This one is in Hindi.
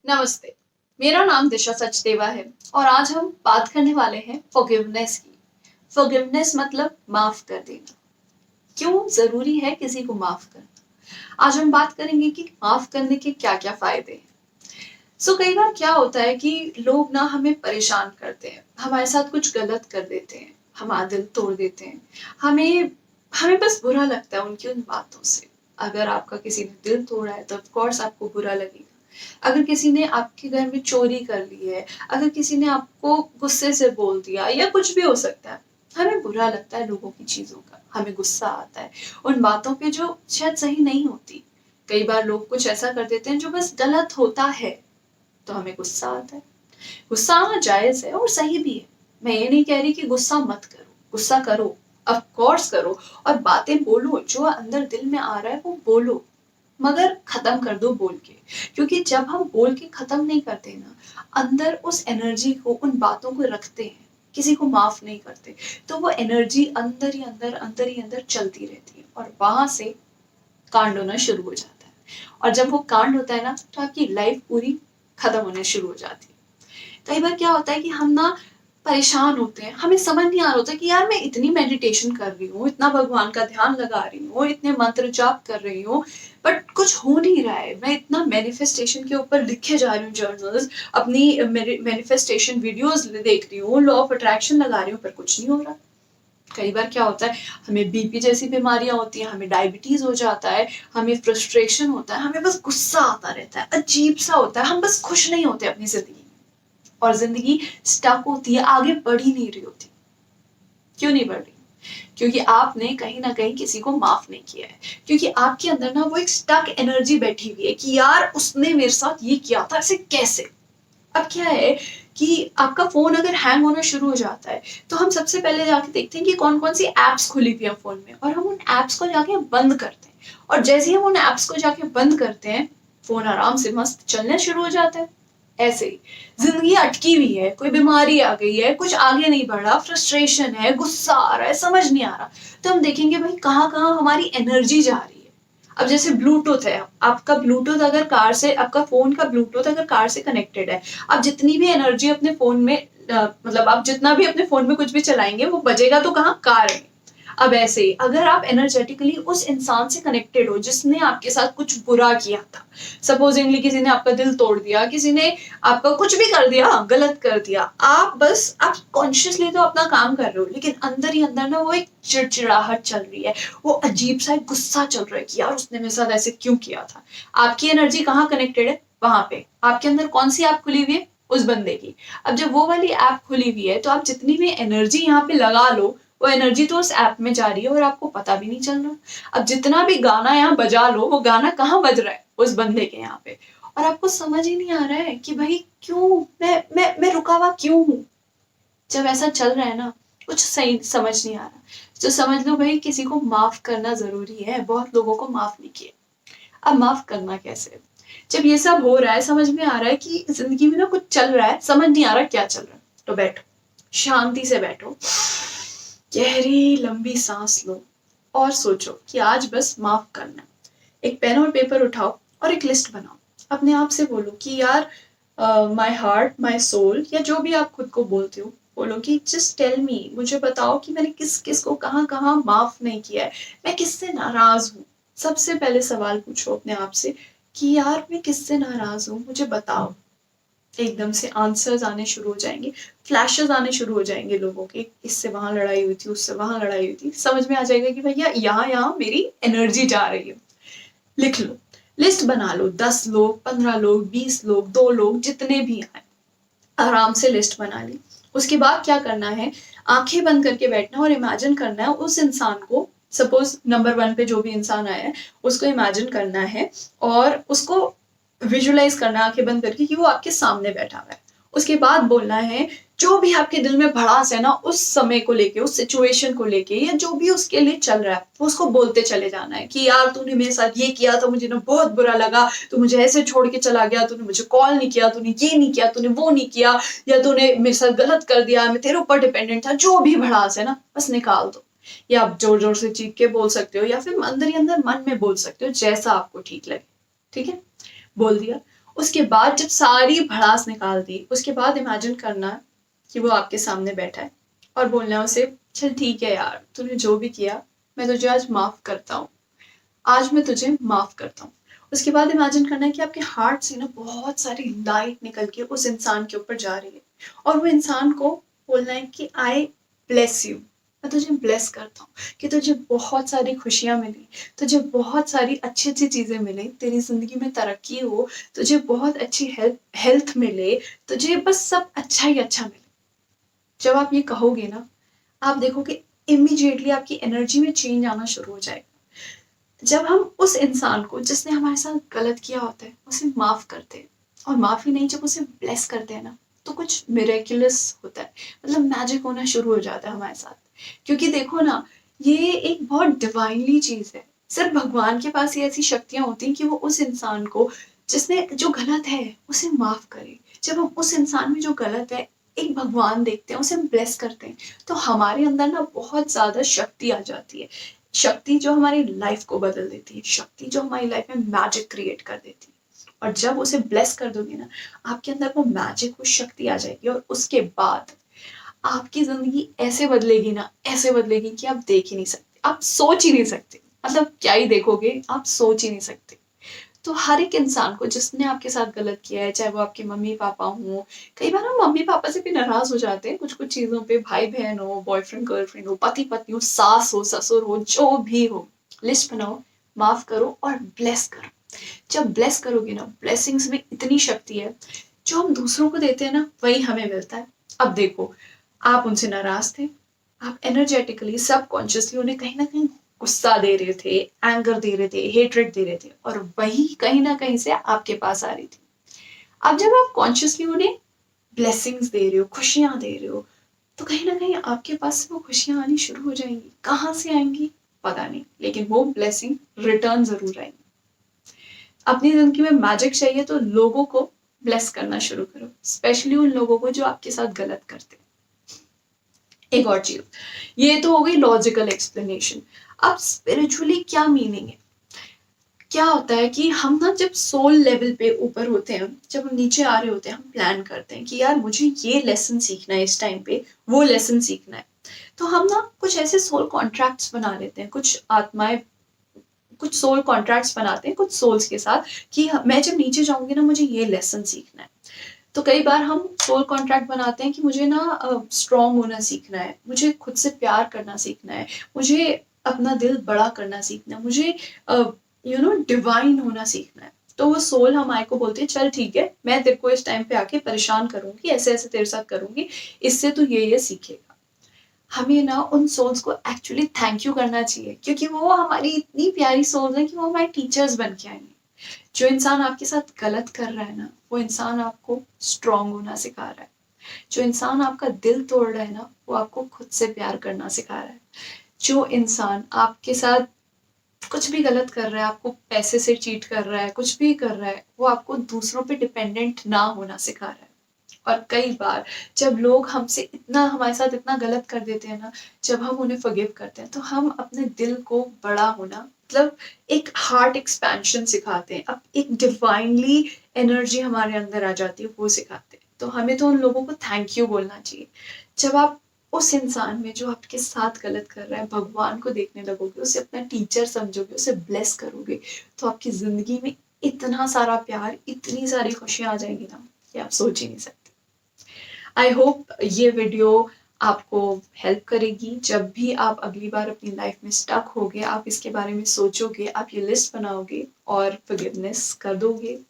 नमस्ते। मेरा नाम दिशा सचदेवा है और आज हम बात करने वाले हैं फॉरगिवनेस की। फॉरगिवनेस मतलब माफ कर देना। क्यों जरूरी है किसी को माफ करना? आज हम बात करेंगे कि माफ करने के क्या-क्या फायदे हैं। कई बार क्या होता है कि लोग ना हमें परेशान करते हैं, हमारे साथ कुछ गलत कर देते हैं, हमारा दिल तोड़ देते हैं। हमें हमें बस बुरा लगता है उनकी उन बातों से। अगर आपका किसी ने दिल तोड़ा है तो ऑफ कोर्स आपको बुरा लगेगा। अगर किसी ने आपके घर में चोरी कर ली है, अगर किसी ने आपको गुस्से से बोल दिया या कुछ भी हो सकता है, हमें बुरा लगता है लोगों की चीज़ों का, हमें गुस्सा आता है उन बातों पे जो शायद सही नहीं होती। कई बार लोग कुछ ऐसा कर देते हैं जो बस गलत होता है, तो हमें गुस्सा आता है। गुस्सा आना जायज़ है और सही भी है। मैं ये नहीं कह रही कि गुस्सा मत करो, गुस्सा करो, ऑफ कोर्स करो और बातें बोलो, जो अंदर दिल में आ रहा है वो बोलो, मगर खत्म कर दो बोल के। क्योंकि जब हम बोल के खत्म नहीं करते ना, अंदर उस एनर्जी को, उन बातों को रखते हैं, किसी को माफ नहीं करते, तो वो एनर्जी अंदर ही अंदर चलती रहती है और वहां से कांड होना शुरू हो जाता है। और जब वो कांड होता है ना, तो आपकी लाइफ पूरी खत्म होने शुरू हो जाती है। कई बार क्या होता है कि हम ना परेशान होते हैं, हमें समझ नहीं आ रहा होता कि यार मैं इतनी मेडिटेशन कर रही हूँ, इतना भगवान का ध्यान लगा रही हूँ, इतने मंत्र जाप कर रही हूँ, बट कुछ हो नहीं रहा है। मैं इतना मैनिफेस्टेशन के ऊपर लिखे जा रही हूँ जर्नल्स, अपनी मैनिफेस्टेशन वीडियोस देख रही हूँ, लॉ ऑफ अट्रैक्शन लगा रही हूँ, पर कुछ नहीं हो रहा। कई बार क्या होता है, हमें बीपी जैसी बीमारियां होती हैं, हमें डायबिटीज हो जाता है, हमें फ्रस्ट्रेशन होता है, हमें बस गुस्सा आता रहता है, अजीब सा होता है, हम बस खुश नहीं होते अपनी जिंदगी में और जिंदगी स्टक होती है, आगे बढ़ ही नहीं रही होती। क्यों नहीं बढ़ रही? क्योंकि आपने कहीं ना कहीं किसी को माफ नहीं किया है, क्योंकि आपके अंदर ना वो एक स्टक एनर्जी बैठी हुई है कि यार उसने मेरे साथ ये किया था, ऐसे कैसे। अब क्या है कि आपका फोन अगर हैंग होना शुरू हो जाता है, तो हम सबसे पहले जाके देखते हैं कि कौन कौन सी एप्स खुली हुई है फोन में और हम उन एप्स को जाके बंद करते हैं। और जैसे ही हम उन एप्स को जाके बंद करते हैं, फोन आराम से मस्त चलना शुरू हो जाता है। ऐसे ही जिंदगी अटकी हुई है, कोई बीमारी आ गई है, कुछ आगे नहीं बढ़ा, फ्रस्ट्रेशन है, गुस्सा आ रहा है, समझ नहीं आ रहा, तो हम देखेंगे भाई कहाँ कहाँ हमारी एनर्जी जा रही है। अब जैसे ब्लूटूथ है, आपका ब्लूटूथ अगर कार से, आपका फोन का ब्लूटूथ अगर कार से कनेक्टेड है, आप जितनी भी एनर्जी अपने फोन में मतलब आप जितना भी अपने फोन में कुछ भी चलाएंगे वो बजेगा तो कहाँ, कार में। अब ऐसे ही अगर आप एनर्जेटिकली उस इंसान से कनेक्टेड हो जिसने आपके साथ कुछ बुरा किया था, सपोजिंगली किसी ने आपका दिल तोड़ दिया, किसी ने आपका कुछ भी कर दिया, गलत कर दिया, आप कॉन्शियसली तो अपना काम कर रहे हो, लेकिन अंदर ही अंदर ना वो एक चिड़चिड़ाहट चल रही है, वो अजीब सा एक गुस्सा चल रहा है कि यार उसने मेरे साथ ऐसे क्यों किया था। आपकी एनर्जी कहाँ कनेक्टेड है? वहां पे आपके अंदर कौन सी ऐप खुली हुई है? उस बंदे की। अब जब वो वाली ऐप खुली हुई है, तो आप जितनी भी एनर्जी यहाँ पे लगा लो, वो एनर्जी तो उस ऐप में जा रही है और आपको पता भी नहीं चल रहा। अब जितना भी गाना यहाँ बजा लो, वो गाना कहाँ बज रहा है? उस बंदे के यहाँ पे। और आपको समझ ही नहीं आ रहा है कि भाई क्यों मैं रुका हुआ क्यों हूँ। जब ऐसा चल रहा है ना, कुछ सही समझ नहीं आ रहा, तो समझ लो भाई किसी को माफ करना जरूरी है। बहुत लोगों को माफ नहीं किए। अब माफ करना कैसे? जब ये सब हो रहा है, समझ में आ रहा है कि जिंदगी में ना कुछ चल रहा है, समझ नहीं आ रहा क्या चल रहा है, तो बैठो, शांति से बैठो, गहरी लंबी सांस लो और सोचो कि आज बस माफ करना है। एक पेन और पेपर उठाओ और एक लिस्ट बनाओ। अपने आप से बोलो कि यार माय हार्ट, माय सोल, या जो भी आप खुद को बोलते हो, बोलो कि जस्ट टेल मी, मुझे बताओ कि मैंने किस किस को कहाँ कहाँ माफ नहीं किया है, मैं किससे नाराज हूँ। सबसे पहले सवाल पूछो अपने आप से कि यार मैं किससे नाराज हूँ, मुझे बताओ। एकदम से आंसर्स आने शुरू हो जाएंगे, फ्लैशेस आने शुरू हो जाएंगे लोगों के, इससे वहां लड़ाई हुई थी, उससे वहां लड़ाई हुई थी, समझ में आ जाएगा कि भैया यहाँ यहाँ मेरी एनर्जी जा रही है। लिख लो, लिस्ट बना लो, 10 लोग, 15 लोग, 20 लोग, 2 लोग, जितने भी आए, आराम से लिस्ट बना ली। उसके बाद क्या करना है, आंखें बंद करके बैठना और इमेजिन करना है उस इंसान को, सपोज नंबर 1 पे जो भी इंसान आया है उसको इमेजिन करना है और उसको विजुलाइज करना है आंखें बंद करके कि वो आपके सामने बैठा हुआ है। उसके बाद बोलना है जो भी आपके दिल में भड़ास है ना, उस समय को लेके, उस सिचुएशन को लेके, या जो भी उसके लिए चल रहा है, वो उसको बोलते चले जाना है कि यार तूने मेरे साथ ये किया था, मुझे ना बहुत बुरा लगा, तू मुझे ऐसे छोड़ के चला गया, तूने मुझे कॉल नहीं किया, तूने ये नहीं किया, तूने वो नहीं किया, या तूने मेरे साथ गलत कर दिया, मैं तेरे ऊपर डिपेंडेंट था, जो भी भड़ास है ना बस निकाल दो। या आप जोर जोर से चीख के बोल सकते हो या फिर अंदर ही अंदर मन में बोल सकते हो, जैसा आपको ठीक लगे। ठीक है, बोल दिया। उसके बाद जब सारी भड़ास निकाल दी, उसके बाद इमेजिन करना कि वो आपके सामने बैठा है और बोलना उसे, चल ठीक है यार, तूने जो भी किया मैं तुझे आज माफ करता हूँ, आज मैं तुझे माफ करता हूँ। उसके बाद इमेजिन करना है कि आपके हार्ट से ना बहुत सारी लाइट निकल के उस इंसान के ऊपर जा रही है और वो इंसान को बोलना है कि आई ब्लेस यू, मैं तुझे ब्लेस करता हूँ कि तुझे बहुत सारी खुशियाँ मिली, तुझे बहुत सारी अच्छी अच्छी चीज़ें मिले, तेरी ज़िंदगी में तरक्की हो, तुझे बहुत अच्छी हेल्थ मिले, तुझे बस सब अच्छा ही अच्छा मिले। जब आप ये कहोगे ना, आप देखोगे इमीडिएटली आपकी एनर्जी में चेंज आना शुरू हो जाएगा। जब हम उस इंसान को जिसने हमारे साथ गलत किया होता है उसे माफ करते हैं, और माफी नहीं, जब उसे ब्लेस करते हैं ना, तो कुछ मिरेकुलस होता है, मतलब मैजिक होना शुरू हो जाता है हमारे साथ। क्योंकि देखो ना, ये एक बहुत डिवाइनली चीज है। सिर्फ भगवान के पास ही ऐसी शक्तियां होती हैं कि वो उस इंसान को जिसने जो गलत है उसे माफ करे। जब हम उस इंसान में जो गलत है एक भगवान देखते हैं, उसे हम ब्लेस करते हैं, तो हमारे अंदर ना बहुत ज्यादा शक्ति आ जाती है। शक्ति जो हमारी लाइफ को बदल देती है, शक्ति जो हमारी लाइफ में मैजिक क्रिएट कर देती है। और जब उसे ब्लेस कर दोगे ना, आपके अंदर वो मैजिक, वो शक्ति आ जाएगी, और उसके बाद आपकी जिंदगी ऐसे बदलेगी ना, ऐसे बदलेगी कि आप देख ही नहीं सकते, आप सोच ही नहीं सकते, मतलब क्या ही देखोगे, आप सोच ही नहीं सकते। तो हर एक इंसान को जिसने आपके साथ गलत किया है, चाहे वो आपके मम्मी पापा हों, कई बार हम मम्मी पापा से भी नाराज हो जाते हैं कुछ कुछ चीजों पे, भाई बहन हो, बॉयफ्रेंड गर्लफ्रेंड हो, पति पत्नी हो, सास हो, ससुर हो, जो भी हो, लिस्ट बनाओ, माफ करो और ब्लेस करो। जब ब्लेस करोगे ना, ब्लेसिंग्स में इतनी शक्ति है, जो हम दूसरों को देते हैं ना वही हमें मिलता है। अब देखो, आप उनसे नाराज थे, आप एनर्जेटिकली सबकॉन्शियसली उन्हें कहीं ना कहीं गुस्सा दे रहे थे, एंगर दे रहे थे, हेट्रेड दे रहे थे, और वही कहीं ना कहीं से आपके पास आ रही थी। अब जब आप कॉन्शियसली उन्हें ब्लेसिंग्स दे रहे हो, खुशियां दे रहे हो, तो कहीं ना कहीं आपके पास से वो खुशियां आनी शुरू हो जाएंगी। कहाँ से आएंगी पता नहीं, लेकिन वो ब्लेसिंग रिटर्न जरूर आएंगी। अपनी जिंदगी में मैजिक चाहिए तो लोगों को ब्लेस करना शुरू करो, स्पेशली उन लोगों को जो आपके साथ गलत करते हैं। एक और चीज, ये तो हो गई लॉजिकल एक्सप्लेनेशन। अब स्पिरिचुअली क्या मीनिंग है? क्या होता है कि हम ना जब सोल लेवल पे ऊपर होते हैं, जब हम नीचे आ रहे होते हैं, हम प्लान करते हैं कि यार मुझे ये लेसन सीखना है, इस टाइम पे वो लेसन सीखना है। तो हम ना कुछ ऐसे सोल कॉन्ट्रैक्ट्स बना लेते हैं, कुछ आत्माएं कुछ सोल कॉन्ट्रैक्ट्स बनाते हैं कुछ सोल्स के साथ कि मैं जब नीचे जाऊंगी ना मुझे ये लेसन सीखना है। तो कई बार हम सोल कॉन्ट्रैक्ट बनाते हैं कि मुझे ना स्ट्रॉन्ग होना सीखना है, मुझे खुद से प्यार करना सीखना है, मुझे अपना दिल बड़ा करना सीखना है, मुझे डिवाइन होना सीखना है। तो वो सोल हमारे को बोलती है, चल ठीक है, मैं तेरे को इस टाइम पे आके परेशान करूंगी, ऐसे ऐसे तेरे साथ करूंगी, इससे तू ये सीखेगा। हमें ना उन सोल्स को एक्चुअली थैंक यू करना चाहिए, क्योंकि वो हमारी इतनी प्यारी सोल्स हैं कि वो हमारे टीचर्स बन के आएंगे। जो इंसान आपके साथ गलत कर रहा है ना, वो इंसान आपको स्ट्रांग होना सिखा रहा है। जो इंसान आपका दिल तोड़ रहा है ना, वो आपको खुद से प्यार करना सिखा रहा है। जो इंसान आपके साथ कुछ भी गलत कर रहा है, आपको पैसे से चीट कर रहा है, कुछ भी कर रहा है, वो आपको दूसरों पे डिपेंडेंट ना होना सिखा रहा है। और कई बार जब लोग हमसे इतना, हमारे साथ इतना गलत कर देते हैं ना, जब हम उन्हें फॉरगिव करते हैं, तो हम अपने दिल को बड़ा होना, मतलब एक हार्ट एक्सपेंशन सिखाते हैं, अब एक डिवाइनली एनर्जी हमारे अंदर आ जाती है, वो सिखाते हैं। तो हमें तो उन लोगों को थैंक यू बोलना चाहिए। जब आप उस इंसान में जो आपके साथ गलत कर रहा है भगवान को देखने लगोगे, उसे अपना टीचर समझोगे, उसे ब्लेस करोगे, तो आपकी जिंदगी में इतना सारा प्यार, इतनी सारी खुशियां आ जाएंगी ना कि आप सोच ही नहीं सकते। आई होप ये वीडियो आपको हेल्प करेगी। जब भी आप अगली बार अपनी लाइफ में स्टक होगे, आप इसके बारे में सोचोगे, आप ये लिस्ट बनाओगे और फॉरगिवनेस कर दोगे।